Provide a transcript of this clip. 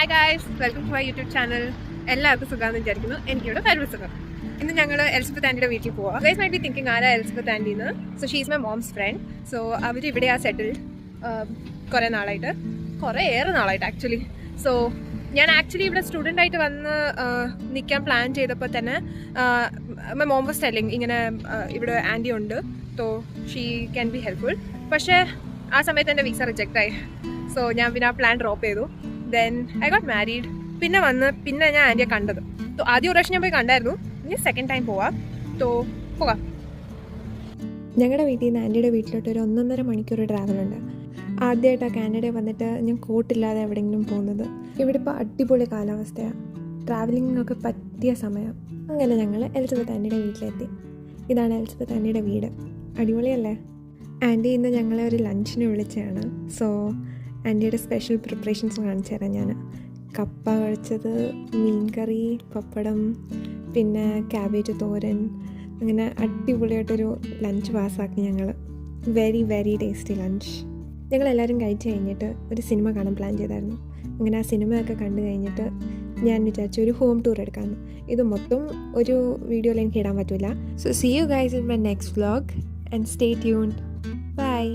Hi guys, welcome to my YouTube channel. എല്ലാവർക്കും സുഖമാണെന്ന് വിചാരിക്കുന്നു. എനിക്കിവിടെ ഭയങ്കര സുഖം. ഇന്ന് ഞങ്ങൾ എലിസബത്ത് ആൻറ്റിയുടെ വീട്ടിൽ പോവാം. ഗൈസ് മൈറ്റ് ബി തിങ്കിങ് ആരാ എലിസബത്ത് ആൻറ്റി എന്ന്. So she's my mom's friend. So അവർ ഇവിടെയാണ് സെറ്റിൽ കുറേ നാളായിട്ട്, ഏറെ നാളായിട്ട് ആക്ച്വലി. സോ ഞാൻ ആക്ച്വലി ഇവിടെ സ്റ്റുഡൻ്റ് ആയിട്ട് വന്ന് നിൽക്കാൻ പ്ലാൻ ചെയ്തപ്പോൾ തന്നെ മൈ മോം വാസ് ടെല്ലിങ് ഇങ്ങനെ ഇവിടെ ആൻറ്റി ഉണ്ട്, so she can be helpful. പക്ഷേ ആ സമയത്ത് എൻ്റെ വിസ റിജക്റ്റ് ആയി. സോ ഞാൻ പിന്നെ ആ പ്ലാൻ ഡ്രോപ്പ് ചെയ്തു. Then I got married. പിന്നെ ഞാൻ ആൻറ്റിയെ കണ്ടത്. സോ ആദ്യം ഒരു പ്രാവശ്യം ഞാൻ പോയി കണ്ടായിരുന്നു. ഇനി സെക്കൻഡ് ടൈം പോവാം. സോ പോകാം. ഞങ്ങളുടെ വീട്ടിൽ നിന്ന് ആൻറ്റിയുടെ വീട്ടിലോട്ട് ഒരു 1.5 മണിക്കൂർ ട്രാവലുണ്ട്. ആദ്യമായിട്ടാണ് കാനഡയിൽ വന്നിട്ട് ഞാൻ കോട്ടില്ലാതെ എവിടെയെങ്കിലും പോകുന്നത്. ഇവിടെ ഇപ്പോൾ അടിപൊളി കാലാവസ്ഥയാണ്, ട്രാവലിങ്ങിനൊക്കെ പറ്റിയ സമയം. അങ്ങനെ ഞങ്ങൾ എലിസബത്ത് ആൻറ്റിയുടെ വീട്ടിലെത്തി. ഇതാണ് എലിസബത്ത് ആൻറ്റിയുടെ വീട്. അടിപൊളിയല്ലേ? ആൻറ്റി ഇന്ന് ഞങ്ങളെ ഒരു ലഞ്ചിന് വിളിച്ചതാണ്. സോ ആൻറ്റിയുടെ സ്പെഷ്യൽ പ്രിപ്പറേഷൻസ് കാണിച്ചു തരാം ഞാൻ. കപ്പ കുഴച്ചത്, മീൻകറി, പപ്പടം, പിന്നെ ക്യാബേജ് തോരൻ, അങ്ങനെ അടിപൊളിയായിട്ടൊരു ലഞ്ച് പാസ്സാക്കി ഞങ്ങൾ. Very very tasty lunch. ഞങ്ങളെല്ലാവരും കഴിച്ച് കഴിഞ്ഞിട്ട് ഒരു സിനിമ കാണാൻ പ്ലാൻ ചെയ്തായിരുന്നു. അങ്ങനെ ആ സിനിമയൊക്കെ കണ്ടു കഴിഞ്ഞിട്ട് ഞാൻ വിചാരിച്ചു ഒരു ഹോം ടൂർ എടുക്കാമെന്ന്. ഇത് മൊത്തം ഒരു വീഡിയോയിൽ എനിക്ക് ഇടാൻ പറ്റില്ല. So see you guys in my next vlog and stay tuned. By.